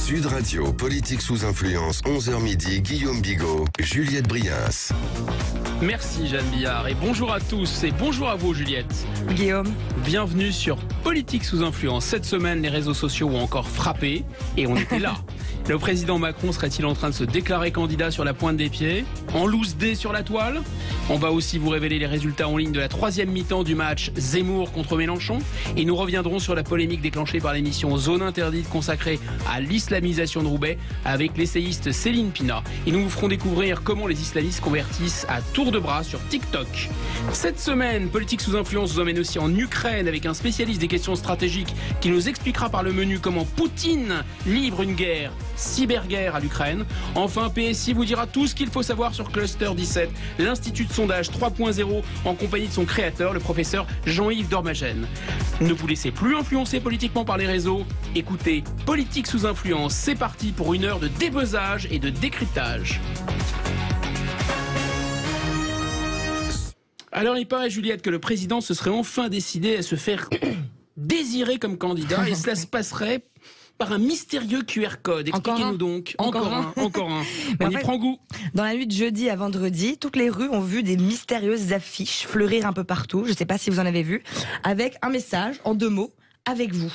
Sud Radio, politique sous influence, 11h midi, Guillaume Bigot, Juliette Briens. Merci Jeanne Billard et bonjour à tous et bonjour à vous Juliette. Guillaume. Bienvenue sur Politique sous influence. Cette semaine, les réseaux sociaux ont encore frappé et on était là. Le président Macron serait-il en train de se déclarer candidat sur la pointe des pieds? En loose dé sur la toile? On va aussi vous révéler les résultats en ligne de la troisième mi-temps du match Zemmour contre Mélenchon. Et nous reviendrons sur la polémique déclenchée par l'émission Zone Interdite consacrée à l'islamisation de Roubaix avec l'essayiste Céline Pina. Et nous vous ferons découvrir comment les islamistes convertissent à tour de bras sur TikTok. Cette semaine, Politique sous influence vous emmène aussi en Ukraine avec un spécialiste des questions stratégiques qui nous expliquera par le menu comment Poutine livre une guerre, cyberguerre à l'Ukraine. Enfin, PSI vous dira tout ce qu'il faut savoir sur Cluster 17, l'institut de sondage 3.0 en compagnie de son créateur, le professeur Jean-Yves Dormagène. Ne vous laissez plus influencer politiquement par les réseaux. Écoutez Politique sous influence, c'est parti pour une heure de débuzzage et de décryptage. Alors il paraît, Juliette, que le président se serait enfin décidé à se faire désirer comme candidat et cela se passerait par un mystérieux QR code. Expliquez-nous donc. Encore un. On y prend goût. Dans la nuit de jeudi à vendredi, toutes les rues ont vu des mystérieuses affiches fleurir un peu partout. Je ne sais pas si vous en avez vu. Avec un message en 2 mots, avec vous.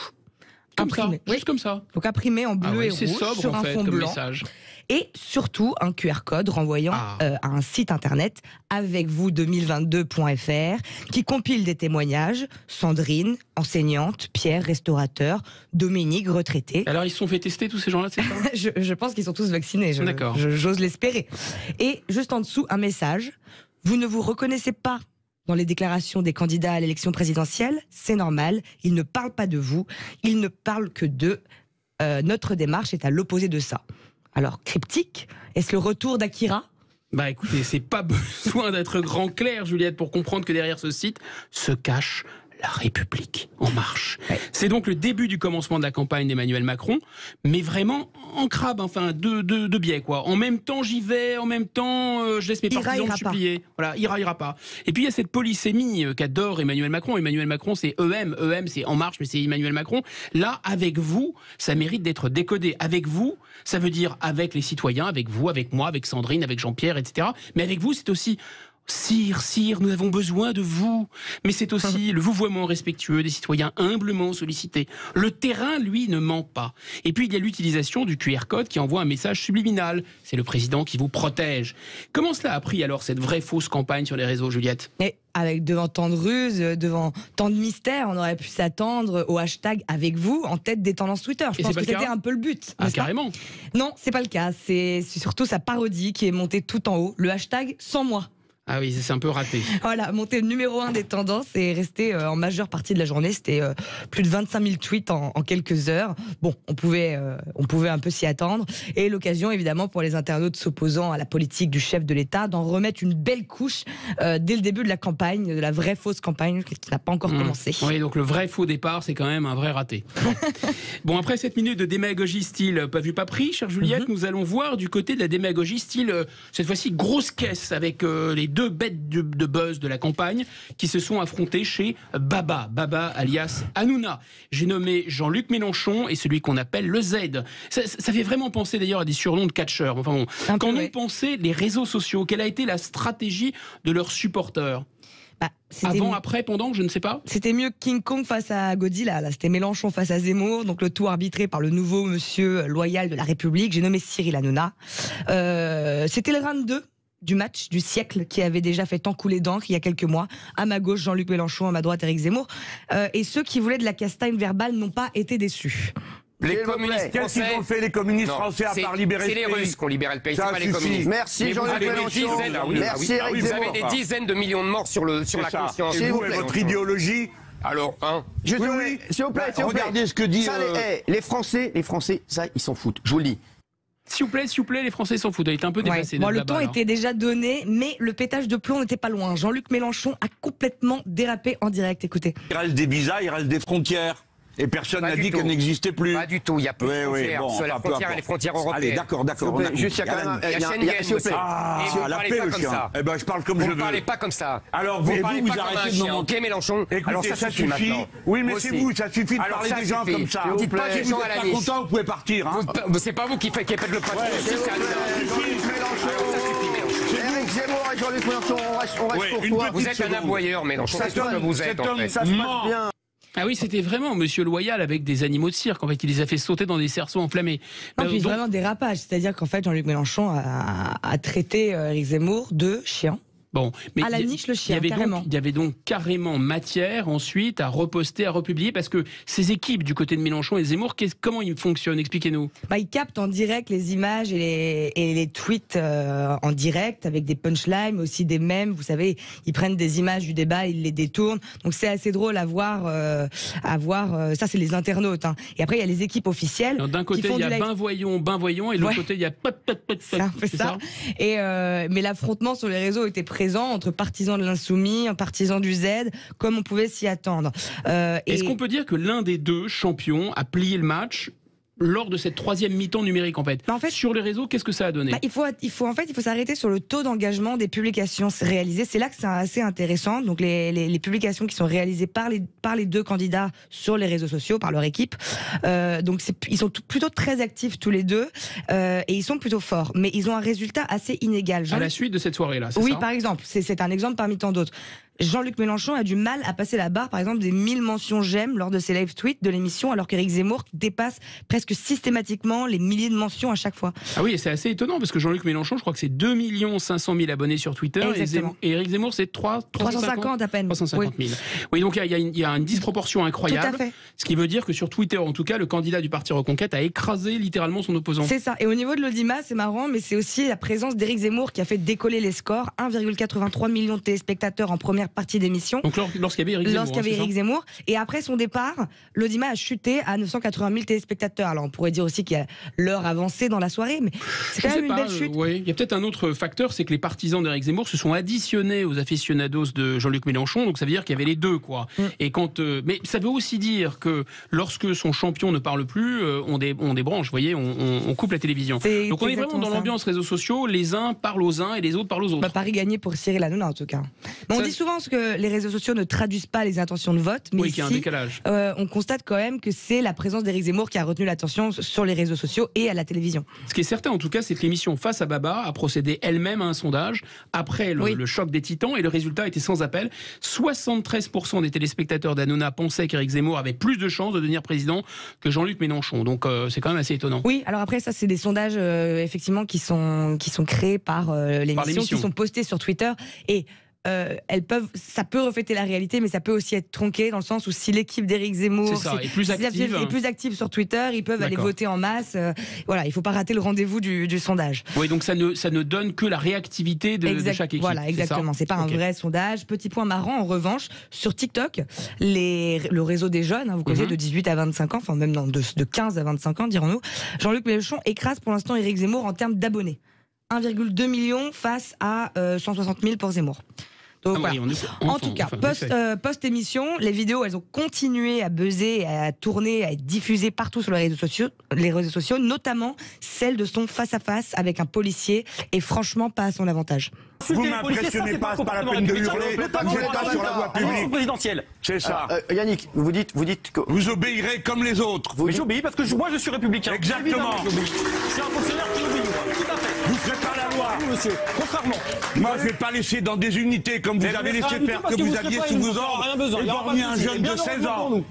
Comme imprimé. ça, juste comme ça. Donc imprimé en bleu et rouge sobre, sur un fond comme blanc. Message. Et surtout un QR code renvoyant à un site internet avecvous2022.fr qui compile des témoignages. Sandrine, enseignante, Pierre, restaurateur, Dominique, retraité. Alors ils se sont fait tester tous ces gens-là, c'est ça? je pense qu'ils sont tous vaccinés, D'accord. J'ose l'espérer. Et juste en dessous, un message. Vous ne vous reconnaissez pas dans les déclarations des candidats à l'élection présidentielle, c'est normal, ils ne parlent pas de vous, ils ne parlent que d'eux. Notre démarche est à l'opposé de ça. Alors, cryptique, est-ce le retour d'Akira ? Bah écoutez, c'est pas besoin d'être grand clair, Juliette, pour comprendre que derrière ce site se cache la République en marche. Ouais. C'est donc le début du commencement de la campagne d'Emmanuel Macron, mais vraiment en crabe, enfin de biais quoi. En même temps j'y vais, en même temps je laisse mes partisans me supplier. Voilà, ira pas. Et puis il y a cette polysémie qu'adore Emmanuel Macron. Emmanuel Macron c'est EM c'est En Marche, mais c'est Emmanuel Macron. Là, avec vous, ça mérite d'être décodé. Avec vous, ça veut dire avec les citoyens, avec vous, avec moi, avec Sandrine, avec Jean-Pierre, etc. Mais avec vous, c'est aussi Sire, nous avons besoin de vous. Mais c'est aussi le vouvoiement respectueux des citoyens humblement sollicités. Le terrain, lui, ne ment pas. Et puis, il y a l'utilisation du QR code qui envoie un message subliminal. C'est le président qui vous protège. Comment cela a pris alors cette vraie fausse campagne sur les réseaux, Juliette ? Et avec devant tant de ruses, devant tant de mystères, on aurait pu s'attendre au hashtag avec vous en tête des tendances Twitter. Je pense que c'était un peu le but. Ah, carrément. Non, c'est pas le cas. C'est surtout sa parodie qui est montée tout en haut. Le hashtag sans moi. Ah oui, c'est un peu raté. Voilà, monté numéro 1 des tendances et resté en majeure partie de la journée. C'était plus de 25 000 tweets en quelques heures. Bon, on pouvait un peu s'y attendre. Et l'occasion, évidemment, pour les internautes s'opposant à la politique du chef de l'État, d'en remettre une belle couche dès le début de la campagne, de la vraie fausse campagne qui n'a pas encore commencé. Oui, donc le vrai faux départ, c'est quand même un vrai raté. Bon, après cette minute de démagogie style pas vu, pas pris, chère Juliette, nous allons voir du côté de la démagogie style, cette fois-ci, grosse caisse avec les 2 bêtes de buzz de la campagne qui se sont affrontés chez Baba alias Hanouna. J'ai nommé Jean-Luc Mélenchon et celui qu'on appelle le Z. Ça fait vraiment penser d'ailleurs à des surnoms de catcheurs. Enfin bon, quand on pensait les réseaux sociaux, quelle a été la stratégie de leurs supporters ? Avant, après, pendant, je ne sais pas. C'était mieux King Kong face à Godzilla. Là, c'était Mélenchon face à Zemmour. Donc le tout arbitré par le nouveau monsieur loyal de la République. J'ai nommé Cyril Hanouna. C'était le round 2 du match du siècle qui avait déjà fait tant couler d'encre il y a quelques mois. À ma gauche, Jean-Luc Mélenchon, à ma droite, Éric Zemmour. Et ceux qui voulaient de la castagne verbale n'ont pas été déçus. Les communistes français. Qu'est-ce qu'ils ont fait, les communistes français, à part libérer le pays ? C'est les Russes qui ont libéré le pays, c'est pas les communistes. Merci Jean-Luc Mélenchon. Merci Éric Zemmour. Vous avez des dizaines de millions de morts sur la conscience. Et vous et votre idéologie ? Alors, s'il vous plaît, regardez ce que dit... Les Français, ça, ils s'en foutent, je vous le dis. S'il vous plaît, les Français s'en foutent. Il est un peu dépassé. Le ton était déjà donné, mais le pétage de plomb n'était pas loin. Jean-Luc Mélenchon a complètement dérapé en direct. Écoutez. Il reste des visas, il reste des frontières. Et personne n'a dit qu'elle n'existait plus. Pas du tout, il y a plus de frontières. Bon, sur la frontière et les frontières européennes. Allez, d'accord. Juste, il y a quand même... Il y a Schengen, monsieur. La paix, le chien. Eh ben, je parle comme je veux. Vous ne parlez pas comme ça. Alors, vous vous parlez pas arrêtez comme un de chien. Ok, Mélenchon. Alors Écoutez, ça suffit. maintenant. Oui, mais c'est vous, ça suffit de parler des gens comme ça. Dites pas des Si vous gens à n'êtes la pas niche. content, vous pouvez partir. C'est pas vous qui faites le patron. Ça suffit, Mélenchon. Éric Zemmour et Jean-Luc Mélenchon, on reste pour toi. Vous êtes un aboyeur, Mélenchon. C'est ce que vous êtes, en fait. Ça se passe bien. Ah oui, c'était vraiment Monsieur Loyal avec des animaux de cirque. En fait, il les a fait sauter dans des cerceaux enflammés. Non, puis vraiment dérapage. C'est-à-dire qu'en fait, Jean-Luc Mélenchon a traité Éric Zemmour de chien. Bon, mais à la niche, le chien, carrément. Il y avait donc carrément matière ensuite à reposter, à republier, parce que ces équipes du côté de Mélenchon et Zemmour, comment ils fonctionnent? Expliquez-nous. Ils captent en direct les images et les tweets en direct avec des punchlines, mais aussi des mèmes. Vous savez, ils prennent des images du débat, ils les détournent. Donc c'est assez drôle à voir. Ça, c'est les internautes. Et après, il y a les équipes officielles. D'un côté, il y a ben voyons, et de l'autre côté, il y a c'est ça. Mais l'affrontement sur les réseaux était présent entre partisans de l'insoumis, partisans du Z, comme on pouvait s'y attendre. Est-ce qu'on peut dire que l'un des deux champions a plié le match lors de cette troisième mi-temps numérique, en fait? Sur les réseaux, qu'est-ce que ça a donné? Il faut s'arrêter sur le taux d'engagement des publications réalisées. C'est là que c'est assez intéressant. Donc les publications qui sont réalisées par les deux candidats sur les réseaux sociaux, par leur équipe. Donc ils sont plutôt très actifs tous les deux et ils sont plutôt forts. Mais ils ont un résultat assez inégal. À la suite de cette soirée-là, c'est ça? Oui, par exemple. C'est un exemple parmi tant d'autres. Jean-Luc Mélenchon a du mal à passer la barre, par exemple, des 1000 mentions j'aime lors de ses live tweets de l'émission, alors qu'Éric Zemmour dépasse presque systématiquement les milliers de mentions à chaque fois. Ah oui, c'est assez étonnant, parce que Jean-Luc Mélenchon, je crois que c'est 2 500 000 abonnés sur Twitter, et Éric Zemmour, c'est 350 à peine. 350 000. Oui, donc il y a une disproportion incroyable. Tout à fait. Ce qui veut dire que sur Twitter, en tout cas, le candidat du Parti Reconquête a écrasé littéralement son opposant. C'est ça. Et au niveau de l'audimat, c'est marrant, mais c'est aussi la présence d'Éric Zemmour qui a fait décoller les scores. 1,83 million de téléspectateurs en première partie d'émission. Donc lorsqu'il y avait Éric Zemmour. Et après son départ, l'audimat a chuté à 980 000 téléspectateurs. Alors on pourrait dire aussi qu'il y a l'heure avancée dans la soirée, mais c'est quand même une belle chute. Il y a peut-être un autre facteur, c'est que les partisans d'Éric Zemmour se sont additionnés aux aficionados de Jean-Luc Mélenchon, donc ça veut dire qu'il y avait les deux, quoi. Mais ça veut aussi dire que lorsque son champion ne parle plus, on débranche, vous voyez, on coupe la télévision. Donc on est vraiment dans l'ambiance réseaux sociaux, les uns parlent aux uns et les autres parlent aux autres. Paris gagné pour Cyril Hanouna en tout cas. Mais on dit souvent que les réseaux sociaux ne traduisent pas les intentions de vote, mais qu'il y a un décalage. On constate quand même que c'est la présence d'Éric Zemmour qui a retenu l'attention sur les réseaux sociaux et à la télévision. Ce qui est certain en tout cas, c'est que l'émission Face à Baba a procédé elle-même à un sondage après le choc des Titans, et le résultat était sans appel. 73% des téléspectateurs d'Hanouna pensaient qu'Éric Zemmour avait plus de chances de devenir président que Jean-Luc Mélenchon. Donc c'est quand même assez étonnant. Oui, alors après ça, c'est des sondages effectivement qui sont créés par l'émission, qui sont postés sur Twitter, et ça peut refléter la réalité, mais ça peut aussi être tronqué dans le sens où si l'équipe d'Éric Zemmour est plus active sur Twitter, ils peuvent aller voter en masse. Voilà, il ne faut pas rater le rendez-vous du sondage. Oui, donc ça ne donne que la réactivité de chaque équipe. Voilà, exactement. C'est pas un vrai sondage. Petit point marrant, en revanche, sur TikTok, le réseau des jeunes, vous connaissez, de 18 à 25 ans, enfin même de 15 à 25 ans, dirons-nous, Jean-Luc Mélenchon écrase pour l'instant Éric Zemmour en termes d'abonnés. 1,2 million face à 160 000 pour Zemmour. Donc, en tout cas, post-émission, les vidéos, elles ont continué à buzzer, à tourner, à être diffusées partout sur les réseaux sociaux, notamment celle de son face-à-face avec un policier, et franchement pas à son avantage. Vous m'impressionnez pas, c'est pas la peine de hurler, vous n'êtes pas sur la voie publique. Présidentielle. C'est ça. Yannick, vous dites que... Vous obéirez comme les autres. Mais j'obéis parce que moi je suis républicain. Exactement. C'est un fonctionnaire qui obéit, tout à fait. Vous ne ferez pas la loi. Oui, monsieur, contrairement. Moi, je ne vais pas laisser dans des unités comme vous avez laissé faire, que vous aviez sous vos ordres, épargner un jeune de 16 ans.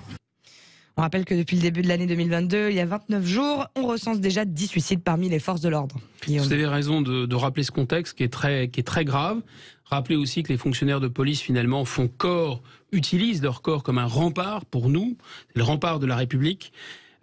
On rappelle que depuis le début de l'année 2022, il y a 29 jours, on recense déjà 10 suicides parmi les forces de l'ordre. Vous avez raison de rappeler ce contexte qui est très grave. Rappelez aussi que les fonctionnaires de police, finalement, utilisent leur corps comme un rempart pour nous, le rempart de la République.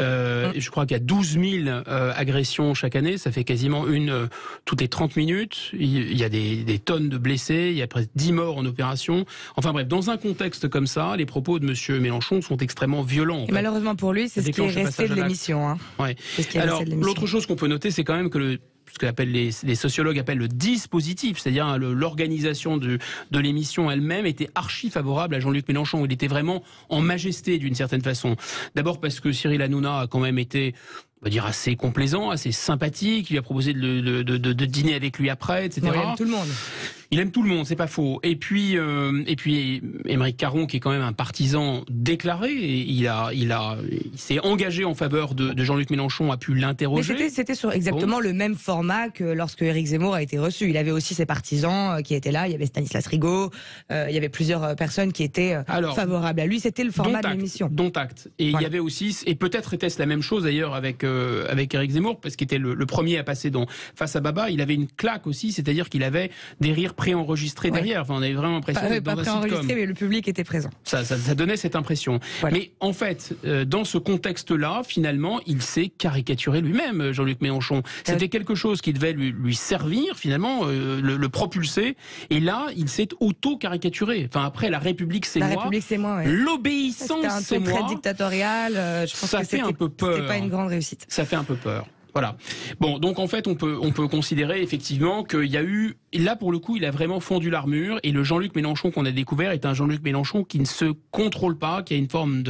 Je crois qu'il y a 12 000 agressions chaque année, ça fait quasiment une toutes les 30 minutes. Il y a des tonnes de blessés, il y a presque 10 morts en opération. Enfin bref, dans un contexte comme ça, les propos de M. Mélenchon sont extrêmement violents. Et malheureusement pour lui, c'est ce qui est resté de l'émission. Ouais. Alors, l'autre chose qu'on peut noter, c'est quand même que ce que les sociologues appellent le dispositif, c'est-à-dire l'organisation de l'émission elle-même était archi favorable à Jean-Luc Mélenchon. Il était vraiment en majesté d'une certaine façon. D'abord parce que Cyril Hanouna a quand même été, on va dire, assez complaisant, assez sympathique. Il lui a proposé de dîner avec lui après, etc. Il aime tout le monde. Il aime tout le monde, c'est pas faux. Et puis Aymeric Caron, qui est quand même un partisan déclaré, il s'est engagé en faveur de Jean-Luc Mélenchon, a pu l'interroger. Mais c'était sur exactement le même format que lorsque Éric Zemmour a été reçu. Il avait aussi ses partisans qui étaient là. Il y avait Stanislas Rigaud, il y avait plusieurs personnes qui étaient favorables à lui. C'était le format de l'émission. Dont acte. Et il y avait aussi, et peut-être était-ce la même chose d'ailleurs avec Éric Zemmour, parce qu'il était le premier à passer Face à Baba. Il avait une claque aussi, c'est-à-dire qu'il avait des rires préenregistrés derrière. Enfin, on avait vraiment l'impression d'être dans un sitcom. Mais le public était présent. Ça donnait cette impression. Voilà. Mais en fait, dans ce contexte-là, finalement, il s'est caricaturé lui-même, Jean-Luc Mélenchon. C'était quelque chose qui devait lui servir, finalement, le propulser. Et là, il s'est auto-caricaturé. Enfin, après, la République, c'est moi. La République, c'est moi, L'obéissance, c'est moi. C'était un ton très dictatorial. Je pense ça que fait un peu peur. C'était pas une grande réussite. Ça fait un peu peur. Voilà. Bon, donc en fait, on peut considérer effectivement qu'il y a eu, là pour le coup, il a vraiment fondu l'armure, et le Jean-Luc Mélenchon qu'on a découvert est un Jean-Luc Mélenchon qui ne se contrôle pas, qui a une forme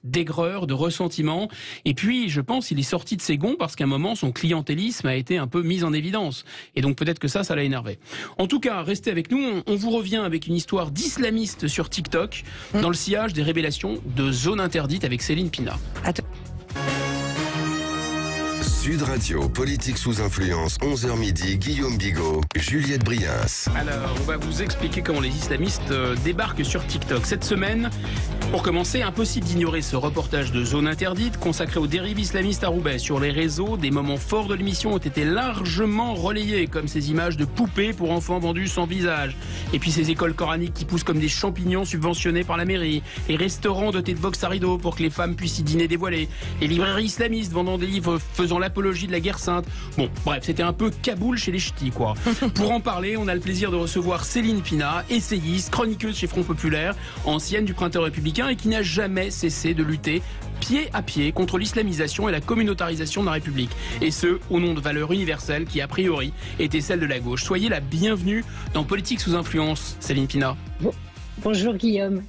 d'aigreur, de ressentiment, et puis je pense qu'il est sorti de ses gonds parce qu'à un moment son clientélisme a été un peu mis en évidence, et donc peut-être que ça l'a énervé. En tout cas, restez avec nous, on vous revient avec une histoire d'islamiste sur TikTok, dans le sillage des révélations de Zone Interdite avec Céline Pina. Sud Radio, politique sous influence, 11h midi, Guillaume Bigot, Juliette Brias. Alors, on va vous expliquer comment les islamistes débarquent sur TikTok. Cette semaine, pour commencer, impossible d'ignorer ce reportage de Zone Interdite consacré aux dérives islamistes à Roubaix. Sur les réseaux, des moments forts de l'émission ont été largement relayés, comme ces images de poupées pour enfants vendues sans visage. Et puis ces écoles coraniques qui poussent comme des champignons subventionnés par la mairie. Les restaurants dotés de box à rideaux pour que les femmes puissent y dîner dévoilées. Les librairies islamistes vendant des livres faisant l'apologie de la guerre sainte. Bon, bref, c'était un peu Kaboul chez les ch'tis, quoi. Pour en parler, on a le plaisir de recevoir Céline Pina, essayiste, chroniqueuse chez Front Populaire, ancienne du Printemps Républicain et qui n'a jamais cessé de lutter pied à pied contre l'islamisation et la communautarisation de la République. Et ce, au nom de valeurs universelles qui, a priori, étaient celles de la gauche. Soyez la bienvenue dans Politique sous influence, Céline Pina. Bonjour Guillaume.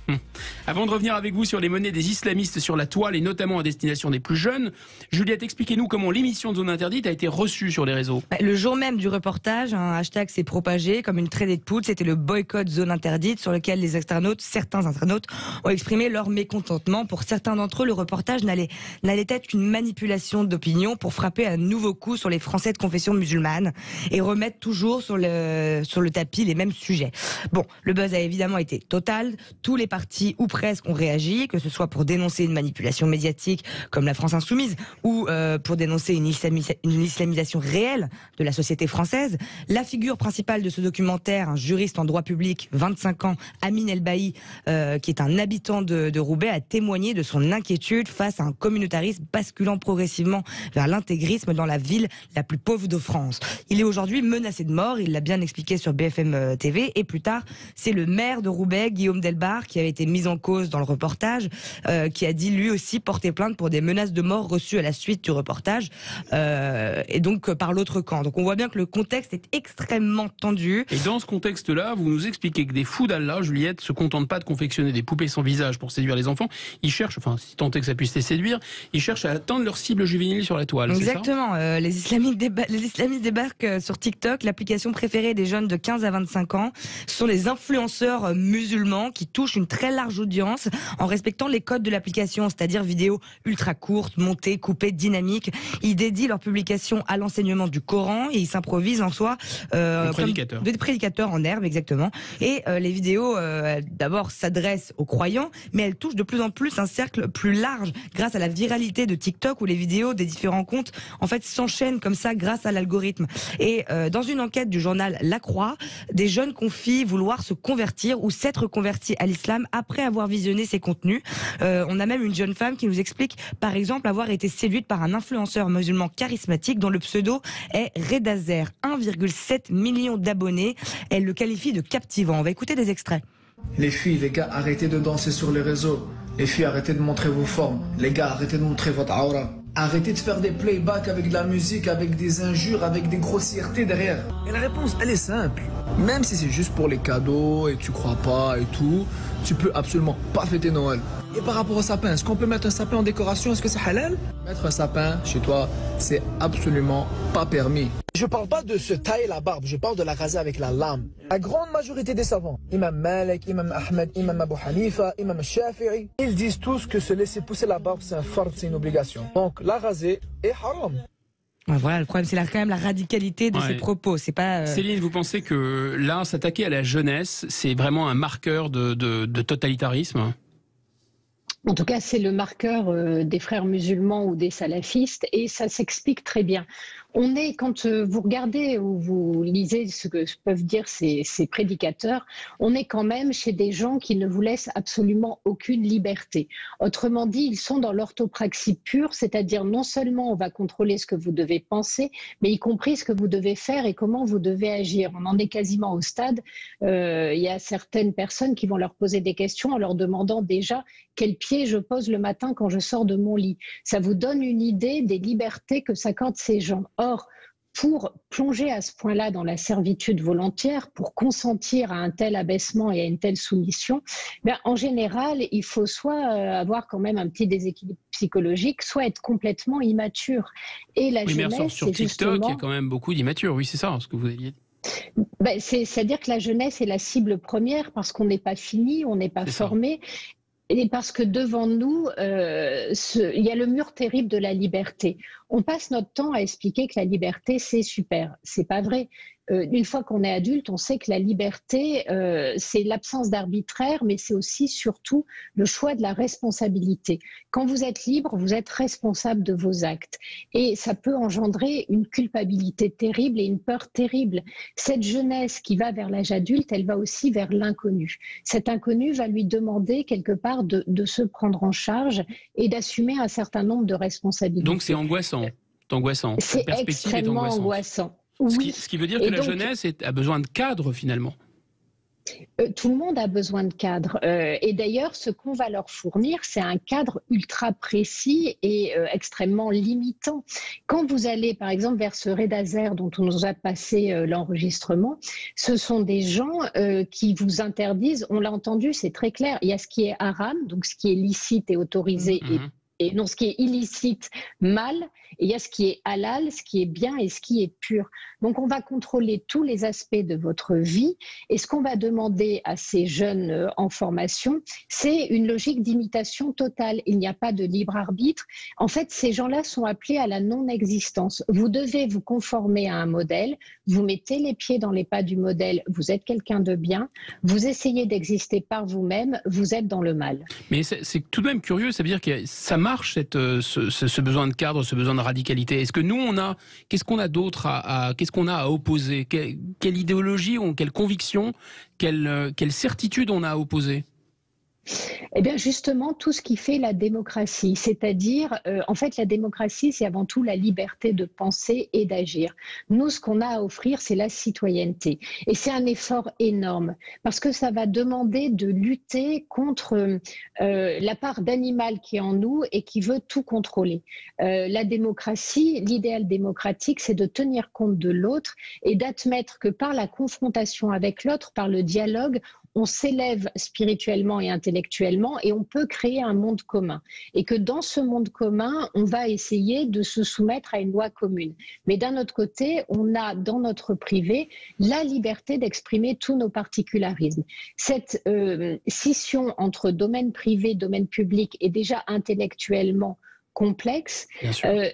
Avant de revenir avec vous sur les menées des islamistes sur la toile et notamment à destination des plus jeunes, Juliette, expliquez-nous comment l'émission de Zone Interdite a été reçue sur les réseaux. Le jour même du reportage, un hashtag s'est propagé comme une traînée de poudre. C'était le boycott Zone Interdite sur lequel certains internautes ont exprimé leur mécontentement. Pour certains d'entre eux, le reportage n'allait être qu'une manipulation d'opinion pour frapper un nouveau coup sur les Français de confession musulmane et remettre toujours sur le tapis les mêmes sujets. Bon, le buzz a évidemment été total. Tous les partis ou presque ont réagi, que ce soit pour dénoncer une manipulation médiatique comme la France Insoumise ou pour dénoncer une islamisation réelle de la société française. La figure principale de ce documentaire, un juriste en droit public, 25 ans, Amin El-Bailly, qui est un habitant de Roubaix, a témoigné de son inquiétude face à un communautarisme basculant progressivement vers l'intégrisme dans la ville la plus pauvre de France. Il est aujourd'hui menacé de mort, il l'a bien expliqué sur BFM TV, et plus tard, c'est le maire de Roubaix, Guillaume Delbarre, qui avait été mis en cause dans le reportage, qui a dit lui aussi porter plainte pour des menaces de mort reçues à la suite du reportage, et donc par l'autre camp. Donc on voit bien que le contexte est extrêmement tendu. Et dans ce contexte-là, vous nous expliquez que des fous d'Allah, Juliette, se contentent pas de confectionner des poupées sans visage pour séduire les enfants. Ils cherchent, enfin si tant est que ça puisse les séduire, ils cherchent à atteindre leur cible juvénile sur la toile. Exactement. Les islamistes débarquent sur TikTok. L'application préférée des jeunes de 15 à 25 ans sont les influenceurs musulmans qui touchent une très large audience en respectant les codes de l'application, c'est-à-dire vidéos ultra courtes, montées, coupées, dynamiques. Ils dédient leur publication à l'enseignement du Coran et ils s'improvisent en soi des prédicateurs en herbe, exactement. Et les vidéos, d'abord, s'adressent aux croyants, mais elles touchent de plus en plus un cercle plus large grâce à la viralité de TikTok où les vidéos des différents comptes en fait s'enchaînent comme ça grâce à l'algorithme. Et dans une enquête du journal La Croix, des jeunes confient vouloir se convertir ou s'être convertis à l'islam après avoir visionné ces contenus. On a même une jeune femme qui nous explique par exemple avoir été séduite par un influenceur musulman charismatique dont le pseudo est Redazer, 1,7 million d'abonnés. Elle le qualifie de captivant. On va écouter des extraits. Les filles, les gars, arrêtez de danser sur les réseaux. Les filles, arrêtez de montrer vos formes. Les gars, arrêtez de montrer votre aura. Arrêtez de faire des playbacks avec de la musique, avec des injures, avec des grossièretés derrière. Et la réponse, elle est simple. Même si c'est juste pour les cadeaux et tu crois pas et tout, tu peux absolument pas fêter Noël. Et par rapport au sapin, est-ce qu'on peut mettre un sapin en décoration? Est-ce que c'est halal? Mettre un sapin chez toi, c'est absolument pas permis. Je parle pas de se tailler la barbe, je parle de la raser avec la lame. La grande majorité des savants, Imam Malik, Imam Ahmed, Imam Abu Hanifa, Imam Shafi'i, ils disent tous que se laisser pousser la barbe, c'est un fard, c'est une obligation. Donc la raser est haram. Voilà, le problème, c'est quand même la radicalité de ces propos. C'est pas. Céline, vous pensez que là, s'attaquer à la jeunesse, c'est vraiment un marqueur de totalitarisme ? En tout cas, c'est le marqueur des frères musulmans ou des salafistes, et ça s'explique très bien. On est, quand vous regardez ou vous lisez ce que peuvent dire ces prédicateurs, on est quand même chez des gens qui ne vous laissent absolument aucune liberté. Autrement dit, ils sont dans l'orthopraxie pure, c'est-à-dire non seulement on va contrôler ce que vous devez penser, mais y compris ce que vous devez faire et comment vous devez agir. On en est quasiment au stade. Il y a certaines personnes qui vont leur poser des questions en leur demandant déjà quel pied je pose le matin quand je sors de mon lit. Ça vous donne une idée des libertés que s'accordent ces gens. Or, pour plonger à ce point-là dans la servitude volontaire, pour consentir à un tel abaissement et à une telle soumission, en général, il faut soit avoir quand même un petit déséquilibre psychologique, soit être complètement immature. Et la jeunesse, mais sur TikTok, il y a quand même beaucoup d'immatures. Oui, c'est ça, ce que vous aviez dit. C'est-à-dire que la jeunesse est la cible première parce qu'on n'est pas fini, on n'est pas formé. Et parce que devant nous, il y a le mur terrible de la liberté. On passe notre temps à expliquer que la liberté, c'est super. C'est pas vrai. Une fois qu'on est adulte, on sait que la liberté, c'est l'absence d'arbitraire, mais c'est aussi surtout le choix de la responsabilité. Quand vous êtes libre, vous êtes responsable de vos actes. Et ça peut engendrer une culpabilité terrible et une peur terrible. Cette jeunesse qui va vers l'âge adulte, elle va aussi vers l'inconnu. Cet inconnu va lui demander quelque part de se prendre en charge et d'assumer un certain nombre de responsabilités. Donc c'est angoissant. C'est extrêmement angoissant. Oui. Ce qui veut dire que la jeunesse a besoin de cadre finalement. Tout le monde a besoin de cadre. Et d'ailleurs, ce qu'on va leur fournir, c'est un cadre ultra précis et extrêmement limitant. Quand vous allez, par exemple, vers ce Redazer dont on nous a passé l'enregistrement, ce sont des gens qui vous interdisent, on l'a entendu, c'est très clair, il y a ce qui est haram, donc ce qui est licite et autorisé et non, ce qui est illicite, mal, et il y a ce qui est halal, ce qui est bien et ce qui est pur. Donc on va contrôler tous les aspects de votre vie, et ce qu'on va demander à ces jeunes en formation, c'est une logique d'imitation totale. Il n'y a pas de libre arbitre. En fait, ces gens-là sont appelés à la non-existence. Vous devez vous conformer à un modèle, vous mettez les pieds dans les pas du modèle, vous êtes quelqu'un de bien, vous essayez d'exister par vous-même, vous êtes dans le mal. Mais c'est tout de même curieux, ça veut dire que ça marche ce besoin de cadre, ce besoin de radicalité. Est-ce que nous, qu'est-ce qu'on a d'autre qu'est-ce qu'on a à opposer? Quelle idéologie, quelle conviction, quelle certitude on a à opposer? Eh bien justement, tout ce qui fait la démocratie, c'est-à-dire, en fait, la démocratie, c'est avant tout la liberté de penser et d'agir. Nous, ce qu'on a à offrir, c'est la citoyenneté. Et c'est un effort énorme, parce que ça va demander de lutter contre la part d'animal qui est en nous et qui veut tout contrôler. La démocratie, l'idéal démocratique, c'est de tenir compte de l'autre et d'admettre que par la confrontation avec l'autre, par le dialogue, on s'élève spirituellement et intellectuellement et on peut créer un monde commun. Et que dans ce monde commun, on va essayer de se soumettre à une loi commune. Mais d'un autre côté, on a dans notre privé la liberté d'exprimer tous nos particularismes. Cette scission entre domaine privé et domaine public est déjà intellectuellement complexe.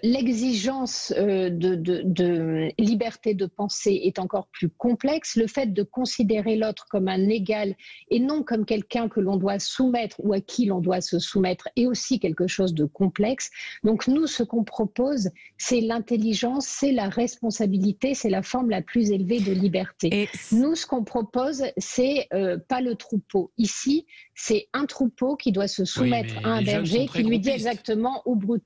L'exigence de liberté de pensée est encore plus complexe. Le fait de considérer l'autre comme un égal et non comme quelqu'un que l'on doit soumettre ou à qui l'on doit se soumettre est aussi quelque chose de complexe. Donc nous, ce qu'on propose, c'est l'intelligence, c'est la responsabilité, c'est la forme la plus élevée de liberté. Et nous, ce qu'on propose, c'est pas le troupeau. Ici, c'est un troupeau qui doit se soumettre à un berger qui lui dit exactement où brouter.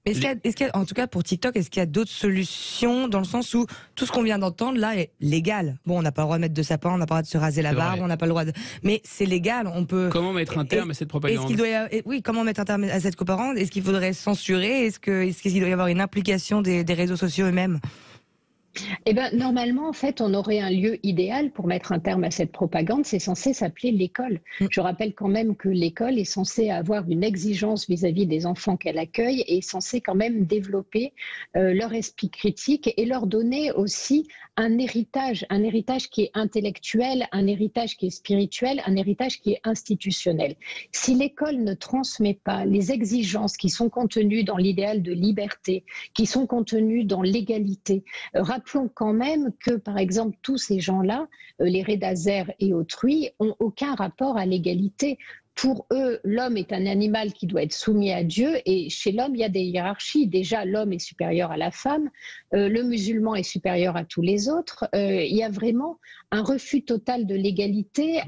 Est-ce qu'il y a, en tout cas pour TikTok, est-ce qu'il y a d'autres solutions dans le sens où tout ce qu'on vient d'entendre là est légal? Bon, on n'a pas le droit de mettre de sapin, on n'a pas le droit de se raser la barbe, on n'a pas le droit de... Mais c'est légal, on peut... Comment mettre un terme à cette propagande? Oui, comment mettre un terme à cette propagande? Est-ce qu'il faudrait censurer? Est-ce qu'il doit y avoir une implication des réseaux sociaux eux-mêmes? Eh ben, normalement, en fait, on aurait un lieu idéal pour mettre un terme à cette propagande. C'est censé s'appeler l'école. Je rappelle quand même que l'école est censée avoir une exigence vis-à-vis des enfants qu'elle accueille et est censée quand même développer leur esprit critique et leur donner aussi un héritage qui est intellectuel, un héritage qui est spirituel, un héritage qui est institutionnel. Si l'école ne transmet pas les exigences qui sont contenues dans l'idéal de liberté, qui sont contenues dans l'égalité, rappelons quand même que, par exemple, tous ces gens-là, les Redazers et autrui, ont aucun rapport à l'égalité. Pour eux, l'homme est un animal qui doit être soumis à Dieu et chez l'homme, il y a des hiérarchies. Déjà, l'homme est supérieur à la femme, le musulman est supérieur à tous les autres. Il y a vraiment un refus total de l'égalité.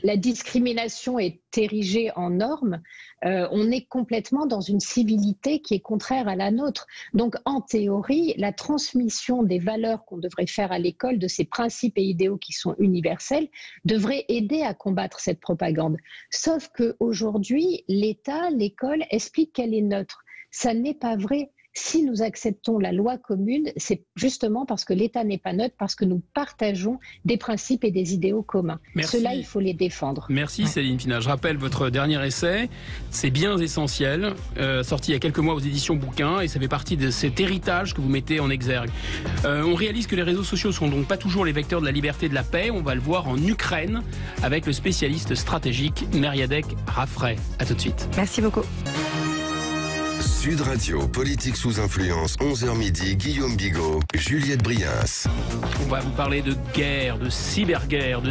La discrimination est érigée en norme. On est complètement dans une civilité qui est contraire à la nôtre. Donc, en théorie, la transmission des valeurs qu'on devrait faire à l'école, de ces principes et idéaux qui sont universels, devrait aider à combattre cette propagande. Sauf qu'aujourd'hui, l'État, l'école, explique qu'elle est neutre. Ça n'est pas vrai. Si nous acceptons la loi commune, c'est justement parce que l'État n'est pas neutre, parce que nous partageons des principes et des idéaux communs. Cela, il faut les défendre. Merci Céline Pina. Je rappelle votre dernier essai, C'est bien essentiel, sorti il y a quelques mois aux éditions Bouquins, et ça fait partie de cet héritage que vous mettez en exergue. On réalise que les réseaux sociaux sont donc pas toujours les vecteurs de la liberté et de la paix. On va le voir en Ukraine avec le spécialiste stratégique Mériadec Raffray. À tout de suite. Merci beaucoup. Sud Radio, politique sous influence, 11h midi, Guillaume Bigot, Juliette Brias. On va vous parler de guerre, de cyberguerre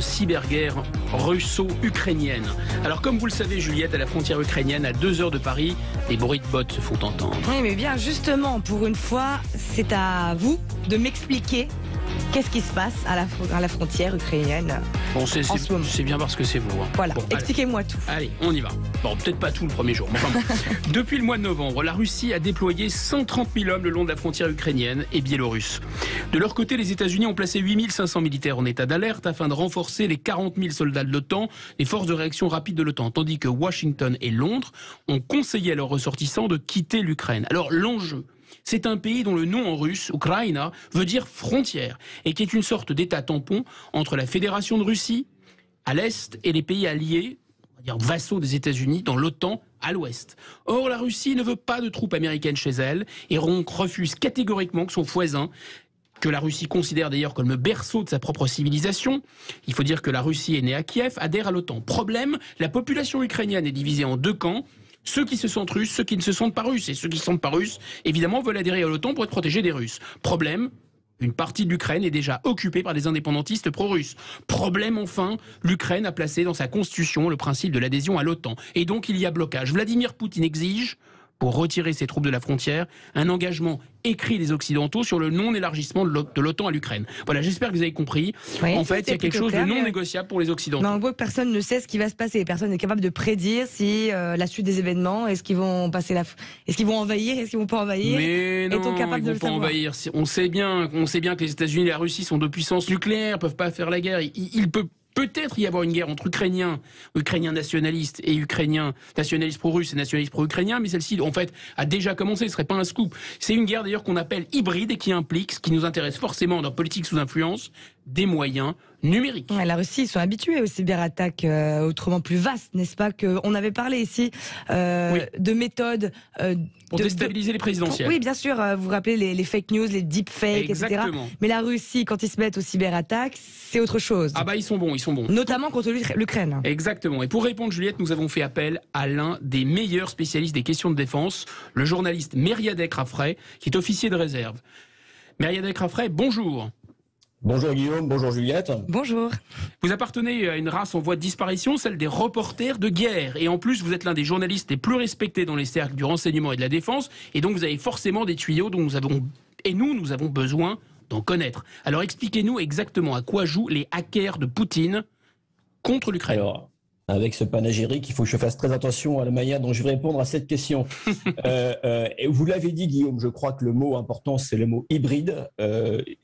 russo-ukrainienne. Alors comme vous le savez, Juliette, à la frontière ukrainienne, à 2 heures de Paris, les bruits de bottes se font entendre. Oui, mais bien justement, pour une fois, c'est à vous de m'expliquer qu'est-ce qui se passe à la frontière ukrainienne. Bon, c'est bien parce que c'est vous. Hein. Voilà, bon, expliquez-moi tout. Allez, on y va. Bon, peut-être pas tout le premier jour. Mais enfin, depuis le mois de novembre, la Russie a déployé 130 000 hommes le long de la frontière ukrainienne et biélorusse. De leur côté, les États-Unis ont placé 8 500 militaires en état d'alerte afin de renforcer les 40 000 soldats de l'OTAN, les forces de réaction rapide de l'OTAN, tandis que Washington et Londres ont conseillé à leurs ressortissants de quitter l'Ukraine. Alors, l'enjeu, c'est un pays dont le nom en russe, Ukraina, veut dire frontière, et qui est une sorte d'état tampon entre la Fédération de Russie, à l'est, et les pays alliés, on va dire vassaux des États-Unis, dans l'OTAN, à l'ouest. Or, la Russie ne veut pas de troupes américaines chez elle, et refuse catégoriquement que son voisin, que la Russie considère d'ailleurs comme le berceau de sa propre civilisation, il faut dire que la Russie est née à Kiev, adhère à l'OTAN. Problème, la population ukrainienne est divisée en 2 camps, ceux qui se sentent russes, ceux qui ne se sentent pas russes. Et ceux qui ne se sentent pas russes, évidemment, veulent adhérer à l'OTAN pour être protégés des Russes. Problème, une partie de l'Ukraine est déjà occupée par des indépendantistes pro-russes. Problème enfin, l'Ukraine a placé dans sa constitution le principe de l'adhésion à l'OTAN. Et donc il y a blocage. Vladimir Poutine exige, pour retirer ses troupes de la frontière, un engagement écrit des Occidentaux sur le non-élargissement de l'OTAN à l'Ukraine. Voilà, j'espère que vous avez compris. Oui, en fait, il y a quelque chose de non négociable pour les Occidentaux. Mais on voit que personne ne sait ce qui va se passer. Personne n'est capable de prédire si la suite des événements, est-ce qu'ils vont envahir, est-ce qu'ils vont pas envahir. Mais non, ils vont pas envahir. On sait bien que les États-Unis et la Russie sont deux puissances nucléaires, peuvent pas faire la guerre. Il peut peut-être y avoir une guerre entre Ukrainiens nationalistes et Ukrainiens nationalistes pro-russes et nationalistes pro-ukrainiens, mais celle-ci, en fait, a déjà commencé, ce serait pas un scoop. C'est une guerre d'ailleurs qu'on appelle hybride et qui implique, ce qui nous intéresse forcément dans politique sous influence, des moyens numériques. Ouais, la Russie, ils sont habitués aux cyberattaques autrement plus vastes, n'est-ce pas? On avait parlé ici de méthodes... pour déstabiliser les présidentielles. Oui, bien sûr, vous vous rappelez les fake news, les deepfakes, etc. Mais la Russie, quand ils se mettent aux cyberattaques, c'est autre chose. Ah bah ils sont bons. Notamment contre l'Ukraine. Exactement. Et pour répondre, Juliette, nous avons fait appel à l'un des meilleurs spécialistes des questions de défense, le journaliste Mériadec Raffray, qui est officier de réserve. Mériadec Raffray, bonjour. Bonjour Guillaume, bonjour Juliette. Bonjour. Vous appartenez à une race en voie de disparition, celle des reporters de guerre. Et en plus, vous êtes l'un des journalistes les plus respectés dans les cercles du renseignement et de la défense. Et donc, vous avez forcément des tuyaux dont nous avons besoin d'en connaître. Alors, expliquez-nous exactement à quoi jouent les hackers de Poutine contre l'Ukraine. Avec ce panégyrique, il faut que je fasse très attention à la manière dont je vais répondre à cette question. Et vous l'avez dit, Guillaume, je crois que le mot important, c'est le mot hybride.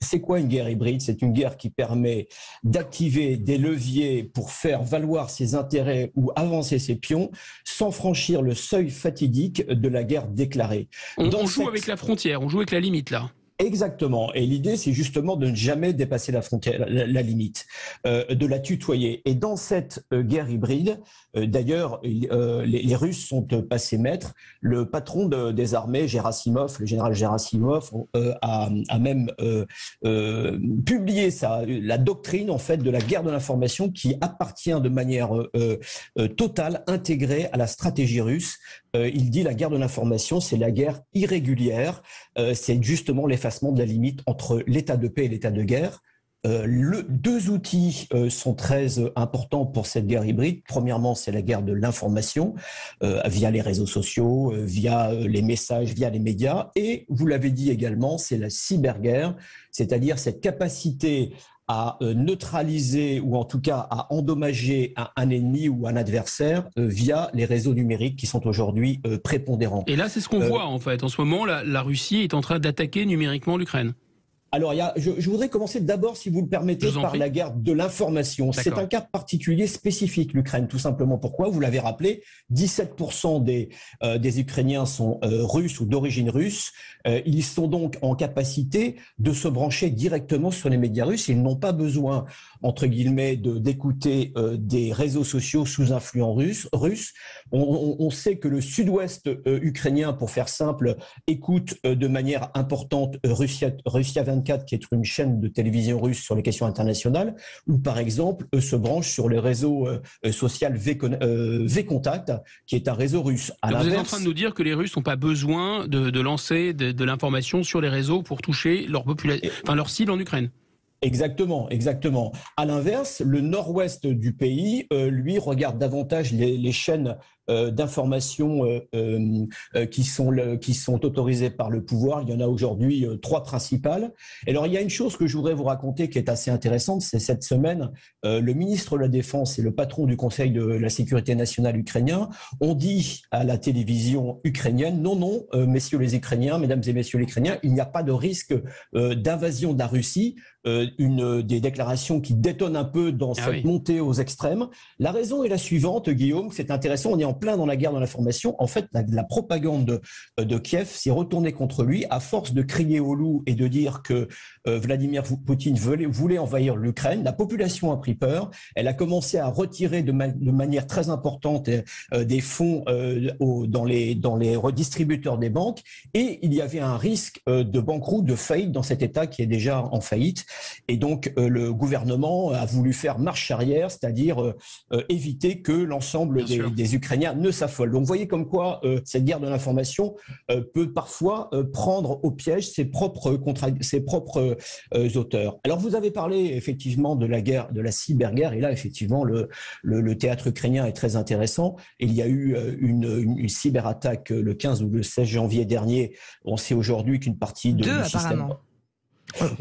C'est quoi une guerre hybride? C'est une guerre qui permet d'activer des leviers pour faire valoir ses intérêts ou avancer ses pions sans franchir le seuil fatidique de la guerre déclarée. On joue avec la frontière, on joue avec la limite, là. Exactement. Et l'idée, c'est justement de ne jamais dépasser la frontière, la limite, de la tutoyer. Et dans cette guerre hybride, d'ailleurs, les Russes sont passés maîtres. Le patron des armées, Gerasimov, le général Gerasimov, a même publié la doctrine en fait de la guerre de l'information qui appartient de manière totale, intégrée à la stratégie russe. Il dit la guerre de l'information, c'est la guerre irrégulière. C'est justement l'effacement de la limite entre l'état de paix et l'état de guerre. Deux outils sont très importants pour cette guerre hybride. Premièrement, c'est la guerre de l'information via les réseaux sociaux, via les messages, via les médias. Et vous l'avez dit également, c'est la cyberguerre, c'est-à-dire cette capacité à neutraliser ou en tout cas à endommager un ennemi ou un adversaire via les réseaux numériques qui sont aujourd'hui prépondérants. Et là, c'est ce qu'on voit en fait. En ce moment, la Russie est en train d'attaquer numériquement l'Ukraine. Alors, je voudrais commencer d'abord, si vous le permettez, par la guerre de l'information. C'est un cas particulier spécifique, l'Ukraine, tout simplement. Pourquoi? Vous l'avez rappelé, 17% des Ukrainiens sont russes ou d'origine russe. Ils sont donc en capacité de se brancher directement sur les médias russes. Ils n'ont pas besoin, entre guillemets, d'écouter des réseaux sociaux sous influence russe. On sait que le sud-ouest ukrainien, pour faire simple, écoute de manière importante Russia 24, qui est une chaîne de télévision russe sur les questions internationales, ou par exemple se branche sur le réseau social V-Contact, qui est un réseau russe. Vous êtes en train de nous dire que les Russes n'ont pas besoin de lancer de l'information sur les réseaux pour toucher leur cible en Ukraine. Exactement, exactement. À l'inverse, le nord-ouest du pays, lui, regarde davantage les chaînes d'information qui sont autorisées par le pouvoir. Il y en a aujourd'hui 3 principales. Et alors, il y a une chose que je voudrais vous raconter qui est assez intéressante, c'est cette semaine, le ministre de la Défense et le patron du Conseil de la sécurité nationale ukrainien ont dit à la télévision ukrainienne, non, messieurs les Ukrainiens, mesdames et messieurs les Ukrainiens, il n'y a pas de risque d'invasion de la Russie. Des déclarations qui détonnent un peu dans cette montée aux extrêmes. La raison est la suivante, Guillaume, c'est intéressant, on est en plein dans la guerre de l'information. En fait, la propagande de Kiev s'est retournée contre lui à force de crier au loup et de dire que Vladimir Poutine voulait envahir l'Ukraine. La population a pris peur, elle a commencé à retirer de manière très importante des fonds dans les redistributeurs des banques, et il y avait un risque de banqueroute, de faillite dans cet État qui est déjà en faillite. Et donc, le gouvernement a voulu faire marche arrière, c'est-à-dire éviter que l'ensemble des Ukrainiens ne s'affolent. Donc, vous voyez comme quoi cette guerre de l'information peut parfois prendre au piège ses propres auteurs. Alors, vous avez parlé effectivement de la guerre, de la cyberguerre, et là, effectivement, le théâtre ukrainien est très intéressant. Il y a eu une cyberattaque le 15 ou le 16 janvier dernier. On sait aujourd'hui qu'une partie du système... Apparemment.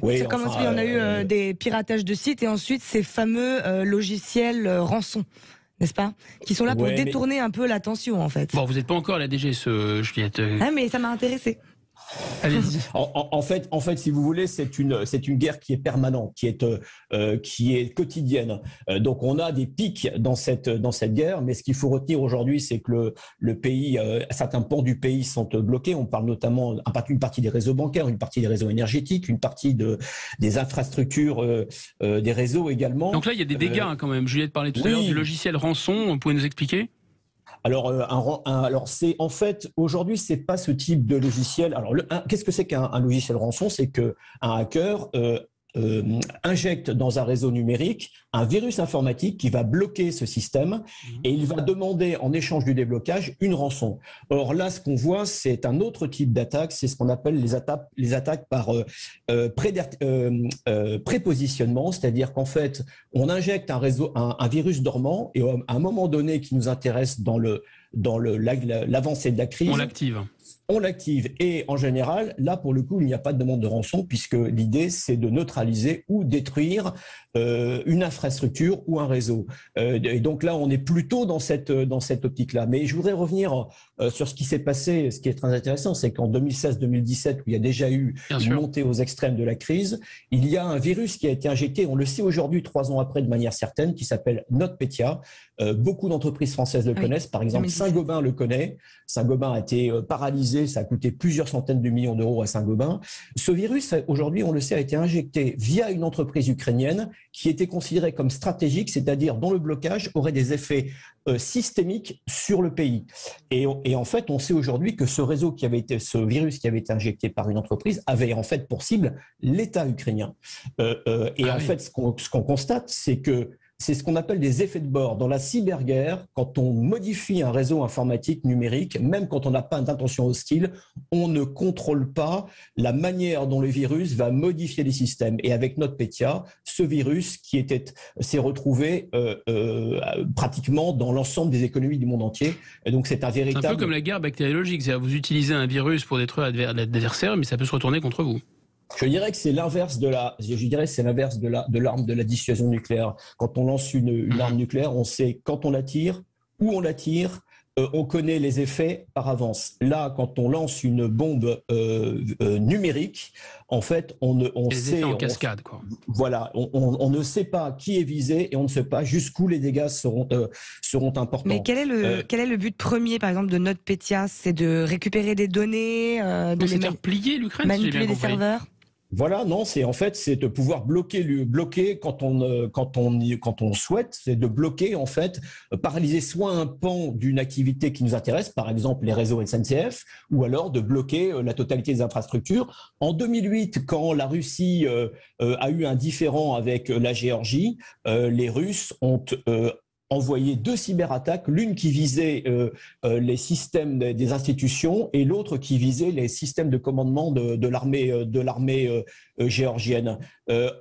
Oui, ça commence, on a eu des piratages de sites et ensuite ces fameux logiciels rançon, n'est-ce pas, qui sont là pour détourner un peu l'attention en fait. Bon, vous n'êtes pas encore à la DG, Juliette. Ah, mais ça m'a intéressé. Allez-y. En fait, si vous voulez, c'est une guerre qui est permanente, qui est quotidienne. Donc, on a des pics dans cette guerre, mais ce qu'il faut retenir aujourd'hui, c'est que le pays, certains pans du pays sont bloqués. On parle notamment une partie des réseaux bancaires, une partie des réseaux énergétiques, une partie des infrastructures, des réseaux également. Donc là, il y a des dégâts quand même. Juliette parlait tout à l'heure du logiciel rançon. Vous pouvez nous expliquer ? Alors c'est en fait aujourd'hui c'est pas ce type de logiciel. Alors qu'est-ce que c'est qu'un logiciel rançon? C'est que un hacker injecte dans un réseau numérique un virus informatique qui va bloquer ce système et il va demander en échange du déblocage une rançon. Or là, ce qu'on voit, c'est un autre type d'attaque, c'est ce qu'on appelle les attaques par prépositionnement, c'est-à-dire qu'en fait, on injecte un virus dormant et à un moment donné qui nous intéresse dans l'avancée de la crise, on l'active. on l'active. Et en général, là, pour le coup, il n'y a pas de demande de rançon, puisque l'idée, c'est de neutraliser ou détruire une infrastructure ou un réseau. Et donc là, on est plutôt dans cette optique-là. Mais je voudrais revenir sur ce qui s'est passé. Ce qui est très intéressant, c'est qu'en 2016-2017, où il y a déjà eu une montée aux extrêmes de la crise, il y a un virus qui a été injecté, on le sait aujourd'hui, 3 ans après, de manière certaine, qui s'appelle NotPetya. Beaucoup d'entreprises françaises le connaissent. Par exemple, Saint-Gobain le connaît. Saint-Gobain a été paralysé. Ça a coûté plusieurs centaines de millions d'euros à Saint-Gobain. Ce virus, aujourd'hui, on le sait, a été injecté via une entreprise ukrainienne qui était considérée comme stratégique, c'est-à-dire dont le blocage aurait des effets systémiques sur le pays. Et en fait, on sait aujourd'hui que ce virus qui avait été injecté par une entreprise avait en fait pour cible l'État ukrainien. En fait, ce qu'on constate, c'est que c'est ce qu'on appelle des effets de bord. Dans la cyberguerre, quand on modifie un réseau informatique numérique, même quand on n'a pas d'intention hostile, on ne contrôle pas la manière dont le virus va modifier les systèmes. Et avec NotPetya, ce virus s'est retrouvé pratiquement dans l'ensemble des économies du monde entier. Et donc c'est un véritable... C'est un peu comme la guerre bactériologique. C'est-à-dire vous utilisez un virus pour détruire l'adversaire, mais ça peut se retourner contre vous. Je dirais que c'est l'inverse de l'arme de la dissuasion nucléaire. Quand on lance une arme nucléaire, on sait quand on la tire, où on la tire, on connaît les effets par avance. Là, quand on lance une bombe numérique, en fait, on sait en cascade, quoi. Voilà, on ne sait pas qui est visé et on ne sait pas jusqu'où les dégâts seront importants. Mais quel est le but premier, par exemple, de NotPetya? C'est de récupérer des données, de faire plier l'Ukraine, manipuler des serveurs. Voilà, non, c'est de pouvoir bloquer quand on souhaite, c'est de bloquer en fait, paralyser soit un pan d'une activité qui nous intéresse, par exemple les réseaux SNCF, ou alors de bloquer la totalité des infrastructures. En 2008, quand la Russie a eu un différend avec la Géorgie, les Russes ont envoyé 2 cyberattaques, l'une qui visait les systèmes des institutions et l'autre qui visait les systèmes de commandement de l'armée géorgienne.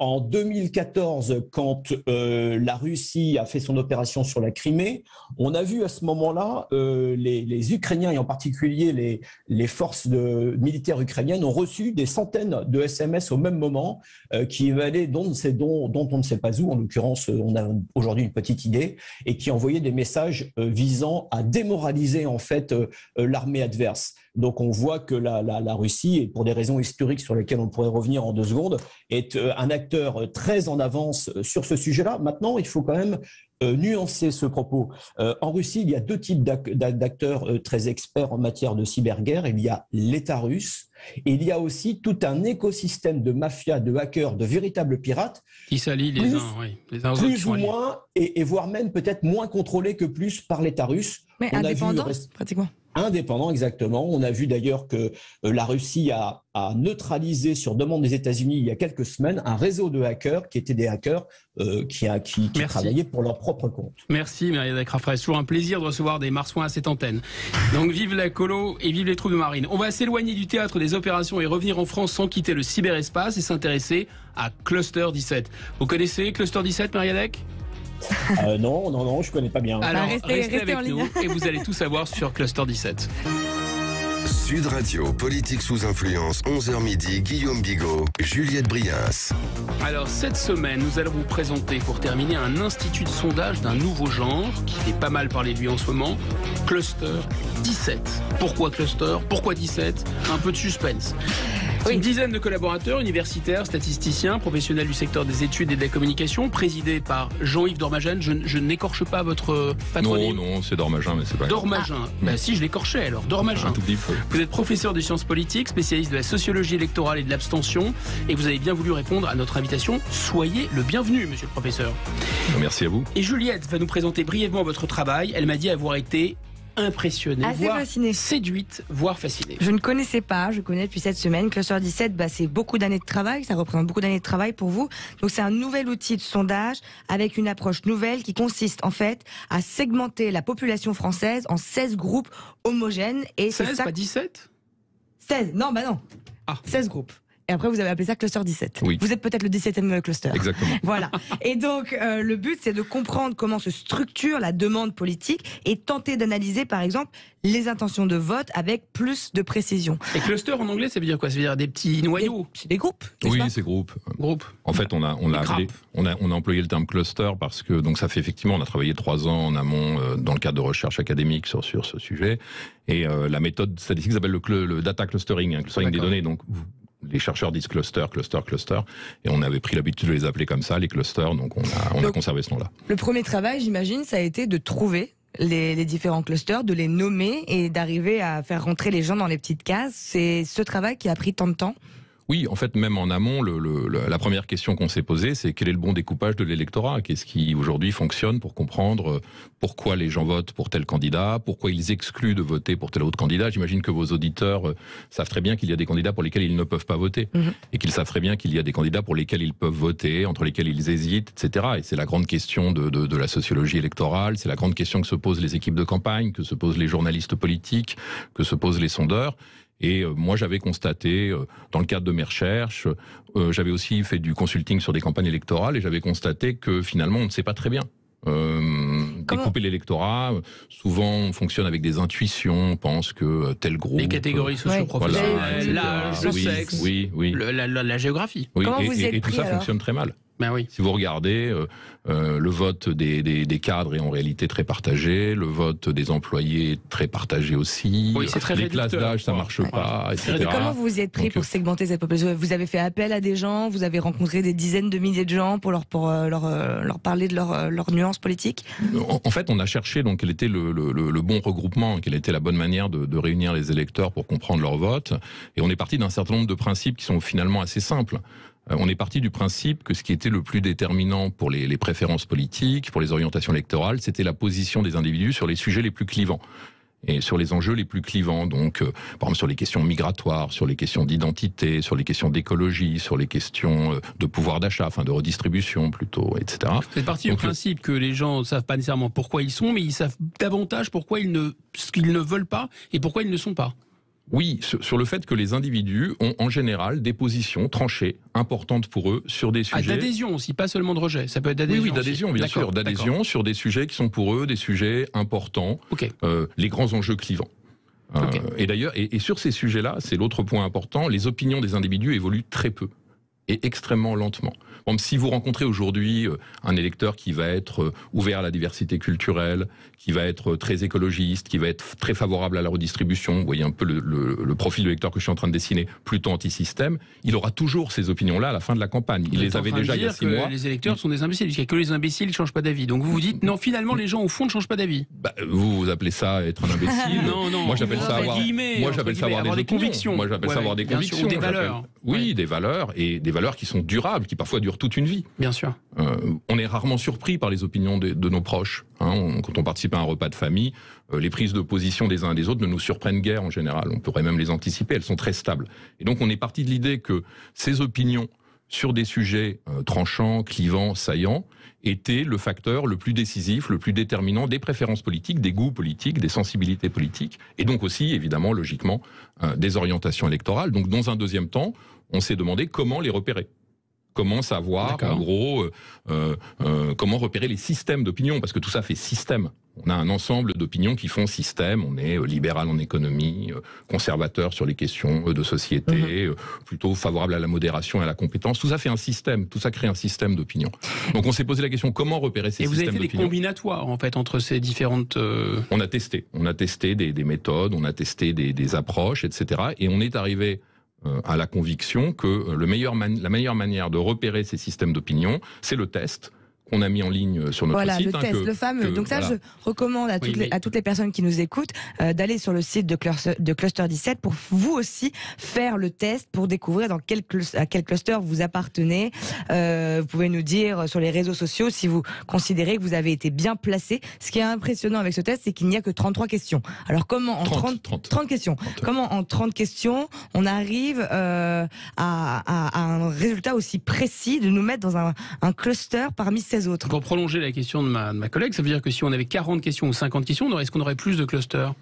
En 2014, quand la Russie a fait son opération sur la Crimée, on a vu à ce moment-là les Ukrainiens et en particulier les forces militaires ukrainiennes ont reçu des centaines de SMS au même moment qui émanaient dont on ne sait pas où. En l'occurrence, on a aujourd'hui une petite idée, et qui envoyaient des messages visant à démoraliser en fait l'armée adverse. Donc on voit que la Russie, et pour des raisons historiques sur lesquelles on pourrait revenir en 2 secondes, est un acteur très en avance sur ce sujet-là. Maintenant, il faut quand même nuancer ce propos. En Russie, il y a 2 types d'acteurs très experts en matière de cyberguerre. Il y a l'État russe et il y a aussi tout un écosystème de mafias, de hackers, de véritables pirates qui s'allient les uns aux autres, plus ou moins, et voire même peut-être moins contrôlés que plus par l'État russe. Mais indépendants, pratiquement. Indépendant, exactement. On a vu d'ailleurs que la Russie a neutralisé, sur demande des États-Unis il y a quelques semaines, un réseau de hackers qui étaient des hackers qui travaillaient pour leur propre compte. Merci Myriad Crafray. C'est toujours un plaisir de recevoir des marsouins à cette antenne. Donc vive la colo et vive les troupes de marine. On va s'éloigner du théâtre des opérations et revenir en France sans quitter le cyberespace et s'intéresser à Cluster 17. Vous connaissez Cluster 17, Myriad? Non, je connais pas bien. Alors, restez avec nous et vous allez tout savoir sur Cluster 17. Sud Radio, politique sous influence, 11h midi, Guillaume Bigot, Juliette Brias. Alors, cette semaine, nous allons vous présenter, pour terminer, un institut de sondage d'un nouveau genre, qui fait pas mal parler de lui en ce moment, Cluster 17. Pourquoi Cluster? Pourquoi 17? Un peu de suspense. Une dizaine de collaborateurs, universitaires, statisticiens, professionnels du secteur des études et de la communication, présidés par Jean-Yves Dormagin. Je n'écorche pas votre patronyme. Non, c'est Dormagin, mais c'est pas Dormagin. Si, je l'écorchais alors. Dormagin. Un tout petit peu. Vous êtes professeur de sciences politiques, spécialiste de la sociologie électorale et de l'abstention, et vous avez bien voulu répondre à notre invitation. Soyez le bienvenu, monsieur le professeur. Merci à vous. Et Juliette va nous présenter brièvement votre travail. Elle m'a dit avoir été impressionnée, voire fascinée, séduite, voire fascinée. Je ne connaissais pas, je connais depuis cette semaine. Cluster 17, c'est beaucoup d'années de travail, ça représente beaucoup d'années de travail pour vous. Donc c'est un nouvel outil de sondage avec une approche nouvelle qui consiste en fait à segmenter la population française en 16 groupes homogènes. Et 16, c'est ça... pas 17 16, non. 16 groupes. et après vous avez appelé ça cluster 17. Oui. Vous êtes peut-être le 17e cluster. Exactement. Voilà. Et donc le but c'est de comprendre comment se structure la demande politique et tenter d'analyser par exemple les intentions de vote avec plus de précision. Et cluster en anglais, ça veut dire quoi? Ça veut dire des petits noyaux? C'est des groupes. Oui, c'est groupe. En fait, on a employé le terme cluster parce que donc ça fait effectivement, on a travaillé 3 ans en amont dans le cadre de recherche académique sur ce sujet, et la méthode statistique s'appelle le data clustering, clustering des données. Donc les chercheurs disent cluster, et on avait pris l'habitude de les appeler comme ça, les clusters. Donc on a conservé ce nom-là. Le premier travail, j'imagine, ça a été de trouver les différents clusters, de les nommer et d'arriver à faire rentrer les gens dans les petites cases. C'est ce travail qui a pris tant de temps? Oui, en fait, même en amont, la première question qu'on s'est posée, c'est quel est le bon découpage de l'électorat? Qu'est-ce qui, aujourd'hui, fonctionne pour comprendre pourquoi les gens votent pour tel candidat, pourquoi ils excluent de voter pour tel autre candidat? J'imagine que vos auditeurs savent très bien qu'il y a des candidats pour lesquels ils ne peuvent pas voter, et qu'ils savent très bien qu'il y a des candidats pour lesquels ils peuvent voter, entre lesquels ils hésitent, etc. Et c'est la grande question de la sociologie électorale, c'est la grande question que se posent les équipes de campagne, que se posent les journalistes politiques, que se posent les sondeurs. Et moi, j'avais constaté, dans le cadre de mes recherches, j'avais aussi fait du consulting sur des campagnes électorales, et j'avais constaté que finalement, on ne sait pas très bien découper l'électorat. Souvent, on fonctionne avec des intuitions, on pense que tel groupe... Les catégories socio-professionnelles, l'âge, le sexe, la géographie. Oui, et tout ça fonctionne très mal. Ben oui. Si vous regardez, le vote des cadres est en réalité très partagé, le vote des employés est très partagé aussi, oui, c'est très les réducteur. classes d'âge ça marche pas, etc. Et comment vous vous y êtes pris pour segmenter cette population? Vous avez fait appel à des gens, vous avez rencontré des dizaines de milliers de gens pour leur parler de leurs nuances politiques? En fait, on a cherché donc quel était le bon regroupement, quelle était la bonne manière de réunir les électeurs pour comprendre leur vote, et on est parti d'un certain nombre de principes qui sont finalement assez simples. On est parti du principe que ce qui était le plus déterminant pour les préférences politiques, pour les orientations électorales, c'était la position des individus sur les sujets les plus clivants et sur les enjeux les plus clivants. Donc, par exemple, sur les questions migratoires, sur les questions d'identité, sur les questions d'écologie, sur les questions de pouvoir d'achat, enfin de redistribution plutôt, etc. C'est parti du principe que les gens ne savent pas nécessairement pourquoi ils sont, mais ils savent davantage pourquoi ce qu'ils ne veulent pas et pourquoi ils ne sont pas. Oui, sur le fait que les individus ont en général des positions tranchées, importantes pour eux, sur des sujets... d'adhésion aussi, pas seulement de rejet, ça peut être d'adhésion. Oui, d'adhésion, bien sûr, d'adhésion sur des sujets qui sont pour eux des sujets importants, les grands enjeux clivants. Et d'ailleurs, et sur ces sujets-là, c'est l'autre point important, les opinions des individus évoluent très peu et extrêmement lentement. Bon, si vous rencontrez aujourd'hui un électeur qui va être ouvert à la diversité culturelle, qui va être très écologiste, qui va être très favorable à la redistribution, vous voyez un peu le profil de l'électeur que je suis en train de dessiner, plutôt anti-système, il aura toujours ces opinions-là à la fin de la campagne. Il les avait déjà il y a 6 mois. Les électeurs sont des imbéciles, parce qu'il n'y a que les imbéciles qui ne changent pas d'avis. Donc vous vous dites, non, finalement, les gens au fond ne changent pas d'avis. Vous appelez ça être un imbécile. Non. Moi, j'appelle ça avoir des convictions. Moi, j'appelle ça avoir des convictions. Des valeurs. Oui, des valeurs, et des valeurs qui sont durables, qui parfois durent toute une vie. Bien sûr. On est rarement surpris par les opinions de nos proches. Quand on participe à un repas de famille, les prises de position des uns et des autres ne nous surprennent guère en général. On pourrait même les anticiper, elles sont très stables. Et donc on est parti de l'idée que ces opinions sur des sujets tranchants, clivants, saillants, étaient le facteur le plus décisif, le plus déterminant des préférences politiques, des goûts politiques, des sensibilités politiques, et donc aussi, évidemment, logiquement, des orientations électorales. Donc dans un deuxième temps, on s'est demandé comment les repérer. Comment savoir, en gros, comment repérer les systèmes d'opinion, parce que tout ça fait système. On a un ensemble d'opinions qui font système. On est libéral en économie, conservateur sur les questions de société, plutôt favorable à la modération et à la compétence. Tout ça fait un système, tout ça crée un système d'opinion. Donc on s'est posé la question, comment repérer ces systèmes d'opinion ? Et vous avez fait des combinatoires, en fait, entre ces différentes... On a testé des méthodes, on a testé des approches, etc. Et on est arrivé à la conviction que la meilleure manière de repérer ces systèmes d'opinion, c'est le test qu'on a mis en ligne sur notre site. Voilà, le test, le fameux. Donc ça, je recommande à toutes les personnes qui nous écoutent d'aller sur le site de Cluster 17 pour vous aussi faire le test pour découvrir à quel cluster vous appartenez. Vous pouvez nous dire sur les réseaux sociaux si vous considérez que vous avez été bien placé. Ce qui est impressionnant avec ce test, c'est qu'il n'y a que 33 questions. Alors comment en 30 questions. Comment en 30 questions on arrive à un résultat aussi précis de nous mettre dans un cluster parmi ces autres. Pour prolonger la question de ma collègue, ça veut dire que si on avait 40 questions ou 50 questions, est-ce qu'on aurait plus de clusters ?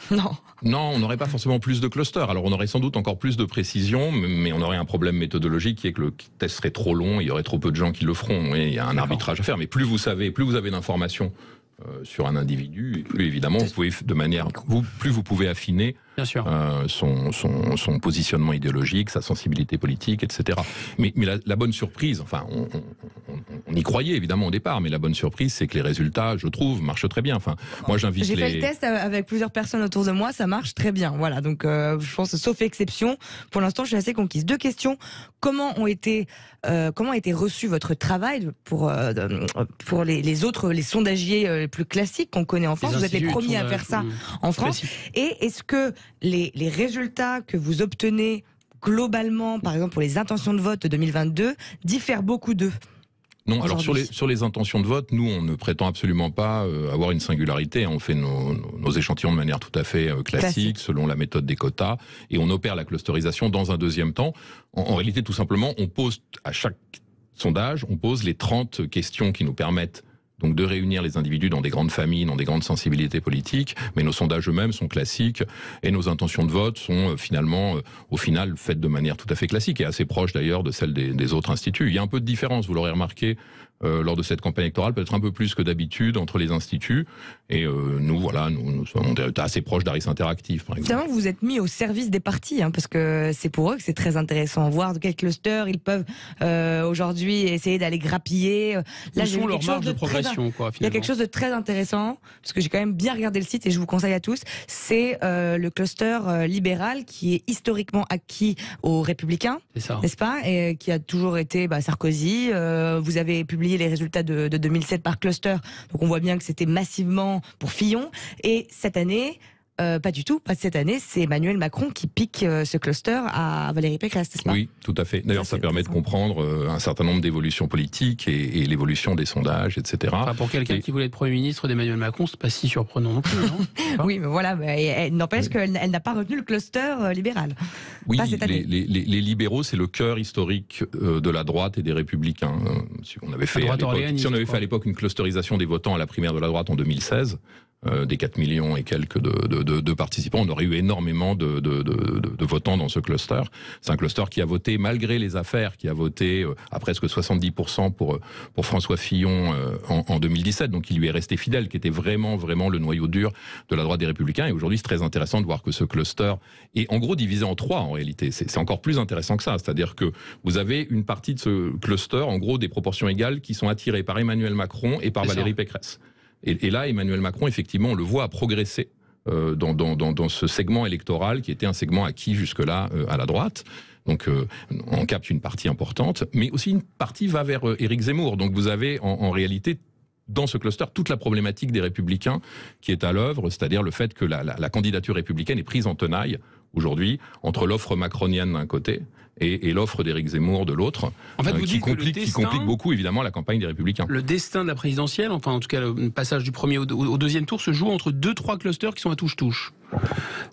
Non. Non, on n'aurait pas forcément plus de clusters. Alors on aurait sans doute encore plus de précision, mais on aurait un problème méthodologique qui est que le test serait trop long, il y aurait trop peu de gens qui le feront. Et il y a un arbitrage à faire. Mais plus vous savez, plus vous avez d'informations sur un individu, plus évidemment vous pouvez plus vous pouvez affiner son positionnement idéologique, sa sensibilité politique, etc. Mais la bonne surprise, enfin on y croyait évidemment au départ, mais la bonne surprise c'est que les résultats, je trouve, marchent très bien. Enfin, moi j'invite J'ai fait le test avec plusieurs personnes autour de moi, ça marche très bien. Voilà, donc je pense, sauf exception, pour l'instant je suis assez conquise. 2 questions. Comment a été reçu votre travail pour les sondagiers plus classiques qu'on connaît en France? Vous êtes les premiers à faire ça en France. Et est-ce que les résultats que vous obtenez globalement, par exemple pour les intentions de vote de 2022, diffèrent beaucoup d'eux? Non, alors sur les intentions de vote, nous on ne prétend absolument pas avoir une singularité. On fait nos échantillons de manière tout à fait classique, selon la méthode des quotas, et on opère la clusterisation dans un deuxième temps. En réalité, tout simplement, on pose à chaque sondage, on pose les 30 questions qui nous permettent donc de réunir les individus dans des grandes familles, dans des grandes sensibilités politiques, mais nos sondages eux-mêmes sont classiques et nos intentions de vote sont finalement, au final, faites de manière tout à fait classique et assez proche d'ailleurs de celle des autres instituts. Il y a un peu de différence, vous l'aurez remarqué, lors de cette campagne électorale, peut-être un peu plus que d'habitude entre les instituts. Et nous sommes assez proches d'Harris Interactive, par exemple. Finalement, vous êtes mis au service des partis, parce que c'est pour eux que c'est très intéressant. Voir de quel cluster ils peuvent aujourd'hui essayer d'aller grappiller. Là, j'ai leur marge de progression, quoi. Il y a quelque chose de très intéressant, parce que j'ai quand même bien regardé le site et je vous conseille à tous. C'est le cluster libéral qui est historiquement acquis aux Républicains, n'est-ce pas, et qui a toujours été Sarkozy. Vous avez publié les résultats de 2007 par cluster, donc on voit bien que c'était massivement pour Fillon, et cette année pas du tout, pas cette année, c'est Emmanuel Macron qui pique ce cluster à Valérie Pécresse, n'est-ce pas? Oui, tout à fait. D'ailleurs, ça permet de comprendre un certain nombre d'évolutions politiques et l'évolution des sondages, etc. Enfin, pour quelqu'un qui voulait être Premier ministre d'Emmanuel Macron, c'est pas si surprenant non plus. Non oui, mais voilà, n'empêche qu'elle n'a pas retenu le cluster libéral. Oui, les libéraux, c'est le cœur historique de la droite et des Républicains. Si on avait fait à l'époque une clusterisation des votants à la primaire de la droite en 2016, des 4 millions et quelques de participants, on aurait eu énormément de votants dans ce cluster. C'est un cluster qui a voté, malgré les affaires, qui a voté à presque 70% pour François Fillon en 2017, donc il lui est resté fidèle, qui était vraiment le noyau dur de la droite des Républicains. Et aujourd'hui, c'est très intéressant de voir que ce cluster est en gros divisé en 3 en réalité. C'est encore plus intéressant que ça, c'est-à-dire que vous avez une partie de ce cluster, en gros des proportions égales, qui sont attirées par Emmanuel Macron et par Valérie Pécresse. Et là, Emmanuel Macron, effectivement, on le voit progresser dans ce segment électoral qui était un segment acquis jusque-là à la droite. Donc, on capte une partie importante, mais aussi une partie va vers Éric Zemmour. Donc, vous avez en réalité dans ce cluster toute la problématique des Républicains qui est à l'œuvre, c'est-à-dire le fait que la candidature républicaine est prise en tenaille aujourd'hui entre l'offre macronienne d'un côté et l'offre d'Éric Zemmour de l'autre, en fait, qui complique beaucoup évidemment la campagne des Républicains. Le destin de la présidentielle, enfin en tout cas le passage du premier au deuxième tour, se joue entre 2-3 clusters qui sont à touche-touche.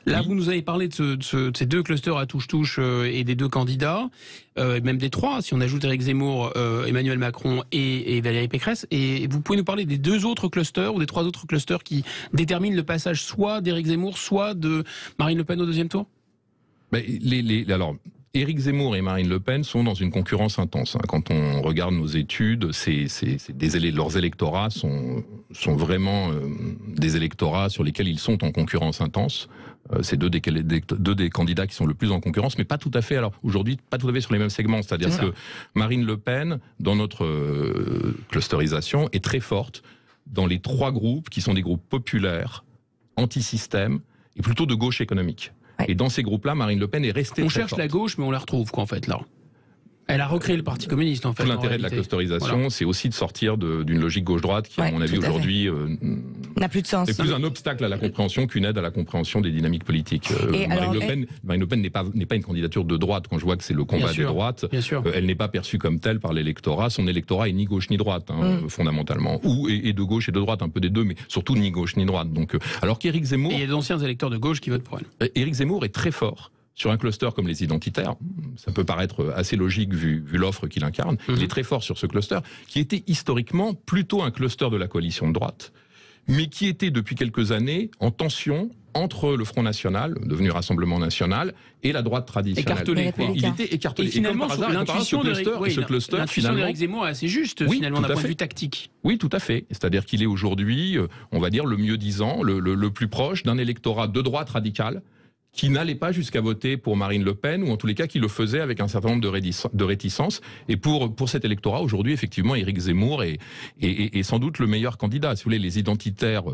Là, vous nous avez parlé de ces 2 clusters à touche-touche et des 2 candidats, même des 3, si on ajoute Éric Zemmour, Emmanuel Macron et Valérie Pécresse. Et vous pouvez nous parler des 2 autres clusters ou des 3 autres clusters qui déterminent le passage soit d'Éric Zemmour, soit de Marine Le Pen au deuxième tour? Alors, Éric Zemmour et Marine Le Pen sont dans une concurrence intense. Quand on regarde nos études, leurs électorats sont vraiment des électorats sur lesquels ils sont en concurrence intense. C'est deux des candidats qui sont le plus en concurrence, mais pas tout à fait. Alors aujourd'hui, pas tout à fait sur les mêmes segments. C'est-à-dire que Marine Le Pen, dans notre clusterisation, est très forte dans les 3 groupes qui sont des groupes populaires, anti-système et plutôt de gauche économique. Et dans ces groupes-là, Marine Le Pen est restée très cherche forte. La gauche, mais on la retrouve, quoi, en fait, là. Elle a recréé le Parti communiste, en fait. Tout l'intérêt de la clusterisation, c'est aussi de sortir d'une logique gauche-droite qui, à mon avis, aujourd'hui, n'a plus de sens. C'est plus un obstacle à la compréhension qu'une aide à la compréhension des dynamiques politiques. Marine Le Pen n'est pas une candidature de droite. Quand je vois que c'est le combat des droites, elle n'est pas perçue comme telle par l'électorat. Son électorat est ni gauche ni droite, fondamentalement. Et de gauche et de droite, un peu des deux, mais surtout ni gauche ni droite. Donc, alors qu'Éric Zemmour... Et il y a d'anciens électeurs de gauche qui votent pour elle. Éric Zemmour est très fort sur un cluster comme les identitaires. Ça peut paraître assez logique vu l'offre qu'il incarne. Il est très fort sur ce cluster, qui était historiquement plutôt un cluster de la coalition de droite, mais qui était depuis quelques années en tension entre le Front National, devenu Rassemblement National, et la droite traditionnelle. Écartelé, quoi. Il était écartelé. Et finalement, comme par hasard, l'intuition d'Éric Zemmour est assez juste, finalement, d'un point de vue tactique. Oui, tout à fait. C'est-à-dire qu'il est aujourd'hui, on va dire, le mieux-disant, le plus proche d'un électorat de droite radicale, qui n'allait pas jusqu'à voter pour Marine Le Pen, ou en tous les cas qui le faisait avec un certain nombre de réticences. Et pour cet électorat, aujourd'hui, effectivement, Éric Zemmour est sans doute le meilleur candidat. Si vous voulez, les identitaires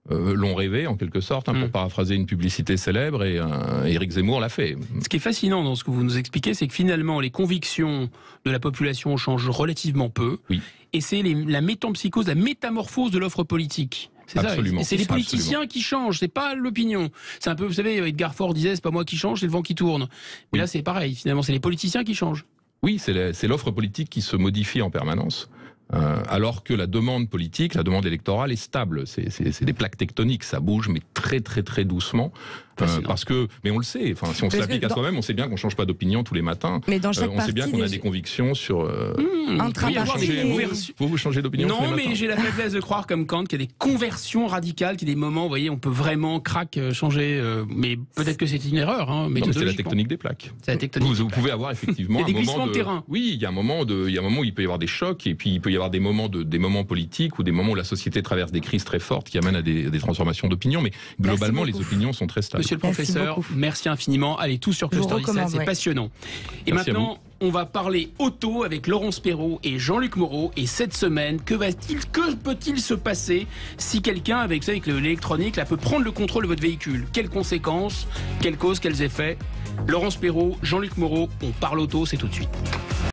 l'ont rêvé, en quelque sorte, pour paraphraser une publicité célèbre, et Éric Zemmour l'a fait. Ce qui est fascinant dans ce que vous nous expliquez, c'est que finalement, les convictions de la population changent relativement peu. Oui. Et c'est la métampsychose, la métamorphose de l'offre politique. C'est ça. C'est les politiciens qui changent, c'est pas l'opinion. C'est un peu, vous savez, Edgar Faure disait, c'est pas moi qui change, c'est le vent qui tourne. Mais là, c'est pareil. Finalement, c'est les politiciens qui changent. Oui, c'est l'offre politique qui se modifie en permanence. Alors que la demande politique, la demande électorale est stable. C'est des plaques tectoniques, ça bouge, mais très très très doucement. Parce que, mais on le sait, enfin, si on se l'applique à soi-même, on sait bien qu'on ne change pas d'opinion tous les matins. Mais dans chaque on sait bien qu'on a des convictions sur... vous changez d'opinion tous les matins. Non, mais j'ai la faiblesse de croire, comme Kant, qu'il y a des conversions radicales, qu'il y a des moments, vous voyez, on peut vraiment changer. Mais peut-être que c'est une erreur. Non, mais c'est la tectonique des plaques. Vous pouvez avoir effectivement un moment de terrain. Oui, il y a un moment où il peut y avoir des chocs, et puis il peut y avoir des moments politiques ou des moments où la société traverse des crises très fortes qui amènent à des transformations d'opinion. Mais globalement, les opinions sont très stables. Monsieur le professeur, merci infiniment. Allez, tous sur Cluster 17, c'est passionnant. Et maintenant, on va parler auto avec Laurence Perrault et Jean-Luc Moreau. Et cette semaine, que peut-il se passer si quelqu'un, avec l'électronique, peut prendre le contrôle de votre véhicule? Quelles conséquences, quelles causes, quels effets? Laurence Perrault, Jean-Luc Moreau, on parle auto, c'est tout de suite.